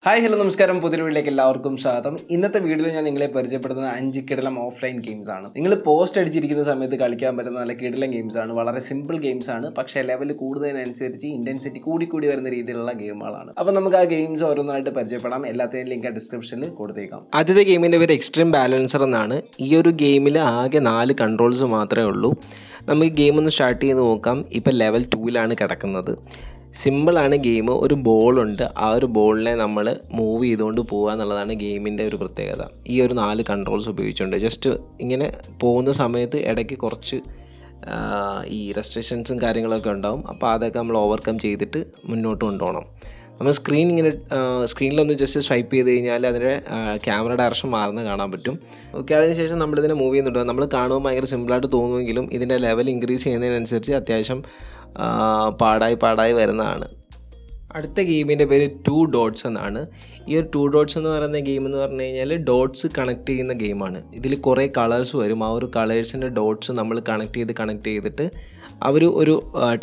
Hi hello നമസ്കാരം. പുതിയ വീഡിയോയിലേക്ക് എല്ലാവർക്കും സ്വാഗതം. ഇന്നത്തെ വീഡിയോയിൽ ഞാൻ നിങ്ങളെ പരിചയപ്പെടുത്തുന്ന 5 കിടിലം ഓഫ്ലൈൻ ഗെയിംസ് ആണ്. നിങ്ങൾ പോസ്റ്റ് അടിച്ചിരിക്കുന്ന സമയത്ത് കളിക്കാൻ പറ്റുന്ന നല്ല കിടിലം ഗെയിംസ് ആണ്. വളരെ സിമ്പിൾ ഗെയിംസ് ആണ്, പക്ഷേ ലെവൽ കൂടുന്നതിനനുസരിച്ച് ഇൻറ്റൻസിറ്റി കൂടി വരുന്ന രീതിയിലുള്ള ഗെയിമുകളാണ്. അപ്പോൾ നമുക്ക് ആ ഗെയിംസ് ഓരോന്നായിട്ട് പരിചയപ്പെടാം. എല്ലാത്തിൻ്റെയും ലിങ്ക് ഡിസ്ക്രിപ്ഷനിൽ കൊടുത്തേക്കാം. ആദ്യത്തെ ഗെയിമിൻ്റെ പേര് എക്സ്ട്രീം ബാലൻസർ എന്നാണ്. ഈ ഒരു ഗെയിമിൽ ആകെ 4 കൺട്രോൾസ് മാത്രമേ ഉള്ളൂ. നമുക്ക് ഗെയിം ഒന്ന് സ്റ്റാർട്ട് ചെയ്ത് നോക്കാം. ഇപ്പോൾ ലെവൽ 2ലാണ് കിടക്കുന്നത്. സിമ്പിളാണ് ഗെയിം. ഒരു ബോളുണ്ട്, ആ ഒരു ബോളിനെ നമ്മൾ മൂവ് ചെയ്തുകൊണ്ട് പോകുക എന്നുള്ളതാണ് ഗെയിമിൻ്റെ ഒരു പ്രത്യേകത. ഈ ഒരു 4 കൺട്രോൾസ് ഉപയോഗിച്ചുകൊണ്ട് ജസ്റ്റ് ഇങ്ങനെ പോകുന്ന സമയത്ത് ഇടയ്ക്ക് കുറച്ച് ഈ റെസ്ട്രിക്ഷൻസും കാര്യങ്ങളൊക്കെ ഉണ്ടാവും. അപ്പോൾ അതൊക്കെ നമ്മൾ ഓവർകം ചെയ്തിട്ട് മുന്നോട്ട് കൊണ്ടുപോകണം. നമ്മൾ സ്ക്രീനിലൊന്ന് ജസ്റ്റ് സ്വൈപ്പ് ചെയ്ത് കഴിഞ്ഞാൽ അതിൻ്റെ ക്യാമറ ഡയറക്ഷൻ മാറുന്നത് കാണാൻ പറ്റും. ഓക്കെ, അതിനുശേഷം നമ്മളിതിനെ മൂവ് ചെയ്യുന്നുണ്ട്. നമ്മൾ കാണുമ്പോൾ ഭയങ്കര സിമ്പിളായിട്ട് തോന്നുമെങ്കിലും ഇതിൻ്റെ ലെവൽ ഇൻക്രീസ് ചെയ്യുന്നതിനനുസരിച്ച് അത്യാവശ്യം പാടായി വരുന്നതാണ്. അടുത്ത ഗെയിമിൻ്റെ പേര് 2 ഡോട്ട്സ് എന്നാണ്. ഈ ഒരു 2 ഡോട്ട്സ് എന്ന് പറയുന്ന ഗെയിം എന്ന് പറഞ്ഞു കഴിഞ്ഞാൽ ഡോട്ട്സ് കണക്ട് ചെയ്യുന്ന ഗെയിമാണ്. ഇതിൽ കുറേ കളേഴ്സ് വരും. ആ ഒരു കളേഴ്സിൻ്റെ ഡോട്ട്സ് നമ്മൾ കണക്ട് ചെയ്തിട്ട് അവർ ഒരു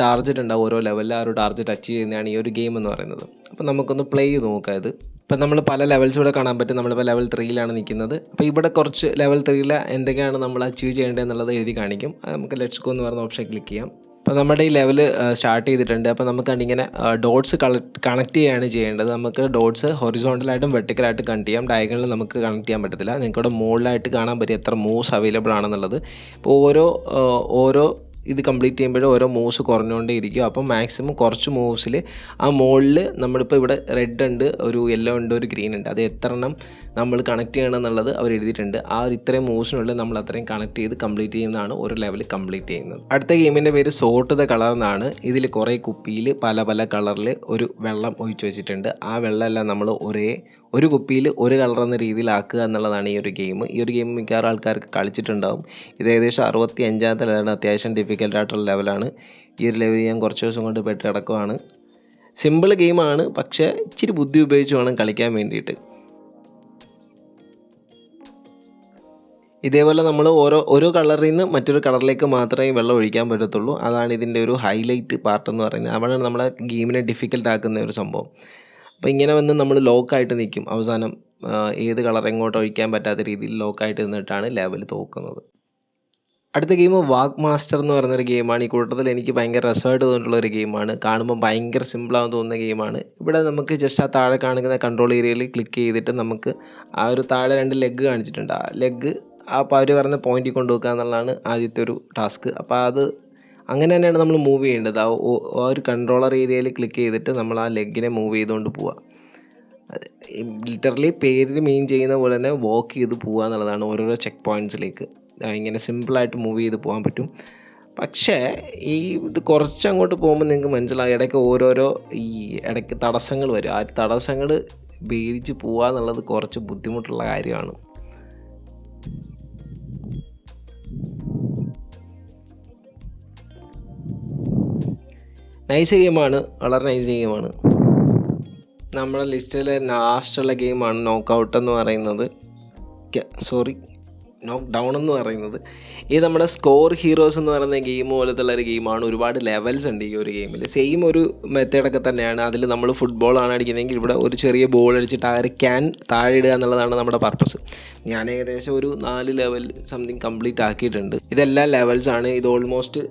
ടാർഗറ്റ് ഉണ്ടാവും. ഓരോ ലെവലിൽ ആ ഒരു ടാർഗറ്റ് അച്ചീവ് ചെയ്യുന്നതാണ് ഈ ഒരു ഗെയിം എന്ന് പറയുന്നത്. അപ്പോൾ നമുക്കൊന്ന് പ്ലേ ചെയ്ത് നോക്കാം. ഇത് ഇപ്പം നമ്മൾ പല ലെവൽസ് ഇവിടെ കാണാൻ പറ്റും. നമ്മളിപ്പോൾ ലെവൽ 3ലാണ് നിൽക്കുന്നത്. അപ്പോൾ ഇവിടെ കുറച്ച് ലെവൽ 3ൽ എന്തൊക്കെയാണ് നമ്മൾ അച്ചീവ് ചെയ്യേണ്ടത് എന്നുള്ളത് എഴുതി കാണിക്കും. നമുക്ക് ലെറ്റ്സ് ഗോ എന്ന് പറയുന്ന ഓപ്ഷൻ ക്ലിക്ക് ചെയ്യാം. അപ്പോൾ നമ്മുടെ ഈ ലെവൽ സ്റ്റാർട്ട് ചെയ്തിട്ടുണ്ട്. അപ്പോൾ നമുക്ക് ഇങ്ങനെ ഡോട്ട്സ് കണക്ട് ചെയ്യുകയാണ് ചെയ്യേണ്ടത്. നമുക്ക് ഡോട്ട്സ് ഹൊറിസോണ്ടലായിട്ടും വെർട്ടിക്കലായിട്ടും കണക്ട് ചെയ്യാം. ഡയഗണലിൽ നമുക്ക് കണക്ട് ചെയ്യാൻ പറ്റത്തില്ല. നിങ്ങൾക്കിവിടെ മുകളിലായിട്ട് കാണാൻ പറ്റും എത്ര മൂവ്സ് അവൈലബിൾ ആണെന്നുള്ളത്. ഇപ്പോൾ ഓരോ ഇത് കംപ്ലീറ്റ് ചെയ്യുമ്പോഴും ഓരോ മൂവ്സ് കുറഞ്ഞുകൊണ്ടേ ഇരിക്കും. അപ്പം മാക്സിമം കുറച്ച് മൂവ്സിൽ ആ മുകളിൽ നമ്മളിപ്പോൾ ഇവിടെ റെഡ് ഉണ്ട്, ഒരു യെല്ലോ ഉണ്ട്, ഒരു ഗ്രീൻ ഉണ്ട്, അത് എത്ര എണ്ണം നമ്മൾ കണക്ട് ചെയ്യണം എന്നുള്ളത് അവർ എഴുതിയിട്ടുണ്ട്. ആ ഒരു ഇത്രയും മൂവ്സിനുള്ളിൽ നമ്മൾ അത്രയും കണക്ട് ചെയ്ത് കംപ്ലീറ്റ് ചെയ്യുന്നതാണ് ഒരു ലെവൽ കംപ്ലീറ്റ് ചെയ്യുന്നത്. അടുത്ത ഗെയിമിൻ്റെ പേര് സോർട്ട് ദ കളർ എന്നാണ്. ഇതിൽ കുറേ കുപ്പിയിൽ പല കളറിൽ ഒരു വെള്ളം ഒഴിച്ച് വെച്ചിട്ടുണ്ട്. ആ വെള്ളമെല്ലാം നമ്മൾ ഒരു കുപ്പിയിൽ ഒരു കളർ എന്ന രീതിയിലാക്കുക എന്നുള്ളതാണ് ഈ ഒരു ഗെയിം. ഈ ഒരു ഗെയിം മിക്കവാറും ആൾക്കാർക്ക് കളിച്ചിട്ടുണ്ടാവും. ഇത് ഏകദേശം 65ാമത്തെ ലെവലാണ്. അത്യാവശ്യം ഡിഫിക്കൽട്ടായിട്ടുള്ള ലെവലാണ്. ഈ ഒരു ലെവൽ ഞാൻ കുറച്ച് ദിവസം കൊണ്ട് പെട്ട് കിടക്കുവാണ്. സിമ്പിൾ ഗെയിമാണ്, പക്ഷേ ഇച്ചിരി ബുദ്ധി ഉപയോഗിച്ച് വേണം കളിക്കാൻ വേണ്ടിയിട്ട്. ഇതേപോലെ നമ്മൾ ഓരോ കളറിൽ നിന്ന് മറ്റൊരു കളറിലേക്ക് മാത്രമേ വെള്ളം ഒഴിക്കാൻ പറ്റത്തുള്ളൂ. അതാണ് ഇതിൻ്റെ ഒരു ഹൈലൈറ്റ് പാർട്ട് എന്ന് പറയുന്നത്. അവിടെയാണ് നമ്മളെ ഗെയിമിനെ ഡിഫിക്കൽട്ട് ആക്കുന്ന ഒരു സംഭവം. അപ്പോൾ ഇങ്ങനെ വന്ന് നമ്മൾ ലോക്കായിട്ട് നിൽക്കും. അവസാനം ഏത് കളർ എങ്ങോട്ട് ഒഴിക്കാൻ പറ്റാത്ത രീതിയിൽ ലോക്കായിട്ട് നിന്നിട്ടാണ് ലെവൽ തോക്കുന്നത്. അടുത്ത ഗെയിം വാക്ക് മാസ്റ്റർ എന്ന് പറയുന്നൊരു ഗെയിമാണ്. ഈ കൂട്ടത്തിൽ എനിക്ക് ഭയങ്കര രസമായിട്ട് തോന്നിയിട്ടുള്ള ഒരു ഗെയിമാണ്. കാണുമ്പോൾ ഭയങ്കര സിമ്പിളാണെന്ന് തോന്നുന്ന ഗെയിമാണ്. ഇവിടെ നമുക്ക് ജസ്റ്റ് ആ താഴെ കാണിക്കുന്ന കൺട്രോൾ ഏരിയയിൽ ക്ലിക്ക് ചെയ്തിട്ട് നമുക്ക് ആ ഒരു താഴെ 2 ലെഗ് കാണിച്ചിട്ടുണ്ട്. ആ ലെഗ് അവർ പറയുന്ന പോയിന്റിൽ കൊണ്ടുവെക്കുക എന്നുള്ളതാണ് ആദ്യത്തെ ഒരു ടാസ്ക്. അപ്പോൾ അത് അങ്ങനെ തന്നെയാണ് നമ്മൾ മൂവ് ചെയ്യേണ്ടത്. ആ ഒരു കൺട്രോളർ ഏരിയയിൽ ക്ലിക്ക് ചെയ്തിട്ട് നമ്മൾ ആ ലെഗിനെ മൂവ് ചെയ്തുകൊണ്ട് പോവുക. ലിറ്ററലി പേരിൽ മീൻ ചെയ്യുന്ന പോലെ തന്നെ വാക്ക് ചെയ്ത് പോവുക എന്നുള്ളതാണ് ഓരോരോ ചെക്ക് പോയിൻറ്റ്സിലേക്ക്. ഇങ്ങനെ സിമ്പിളായിട്ട് മൂവ് ചെയ്ത് പോകാൻ പറ്റും. പക്ഷേ ഇത് കുറച്ചങ്ങോട്ട് പോകുമ്പോൾ നിങ്ങൾക്ക് മനസ്സിലാകും ഇടയ്ക്ക് ഓരോരോ ഇടയ്ക്ക് തടസ്സങ്ങൾ വരും. ആ തടസ്സങ്ങൾ ഭേദിച്ച് പോവുക എന്നുള്ളത് കുറച്ച് ബുദ്ധിമുട്ടുള്ള കാര്യമാണ്. നൈസ് ഗെയിമാണ്, വളരെ നൈസ് ഗെയിമാണ്. നമ്മുടെ ലിസ്റ്റിലെ ലാസ്റ്റുള്ള ഗെയിമാണ് നോക്കൗട്ട് എന്ന് പറയുന്നത്. നോക്ക് ഡൗൺ എന്ന് പറയുന്നത്. ഇത് നമ്മുടെ സ്കോർ ഹീറോസ് എന്ന് പറയുന്ന ഗെയിം പോലത്തുള്ള ഒരു ഗെയിമാണ്. ഒരുപാട് ലെവൽസ് ഉണ്ട് ഈ ഒരു ഗെയിമിൽ. സെയിം ഒരു മെത്തേഡൊക്കെ തന്നെയാണ്. അതിൽ നമ്മൾ ഫുട്ബോളാണ് അടിക്കുന്നതെങ്കിൽ ഇവിടെ ഒരു ചെറിയ ബോൾ അടിച്ചിട്ട് ആ ഒരു ക്യാൻ താഴെ ഇടുക എന്നുള്ളതാണ് നമ്മുടെ പർപ്പസ്. ഞാൻ ഏകദേശം ഒരു 4 ലെവൽ സംതിങ് കംപ്ലീറ്റ് ആക്കിയിട്ടുണ്ട്. ഇതെല്ലാം ലെവൽസാണ്. ഇത് ഓൾമോസ്റ്റ്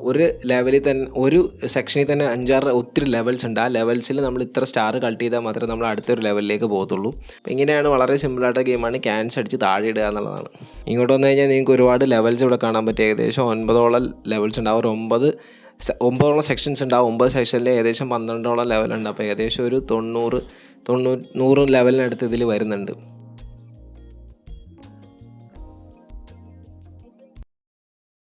ഒരു ലെവലിൽ തന്നെ ഒരു സെക്ഷനിൽ തന്നെ 5-6 ഒത്തിരി ലെവൽസ് ഉണ്ട്. ആ ലെവൽസിൽ നമ്മൾ ഇത്ര സ്റ്റാർ കളക്ട് ചെയ്താൽ മാത്രമേ നമ്മൾ അടുത്തൊരു ലെവലിലേക്ക് പോകത്തുള്ളൂ. അപ്പോൾ ഇങ്ങനെയാണ് വളരെ സിമ്പിളായിട്ട് ഗെയിമാണ്. ക്യാൻസ് അടിച്ച് താഴെ ഇടുക എന്നുള്ളതാണ്. ഇങ്ങോട്ട് വന്നു കഴിഞ്ഞാൽ നിങ്ങൾക്ക് ഒരുപാട് ലെവൽസ് ഇവിടെ കാണാൻ പറ്റും. ഏകദേശം 9ഓളം ലെവൽസ് ഉണ്ട്. അവർ 9ഓളം സെക്ഷൻസ് ഉണ്ട്. ആ 9 സെക്ഷനിൽ ഏകദേശം 12ഓളം ലെവലുണ്ട്. അപ്പോൾ ഏകദേശം ഒരു 100 ലെവലിനടുത്ത് ഇതിൽ വരുന്നുണ്ട്.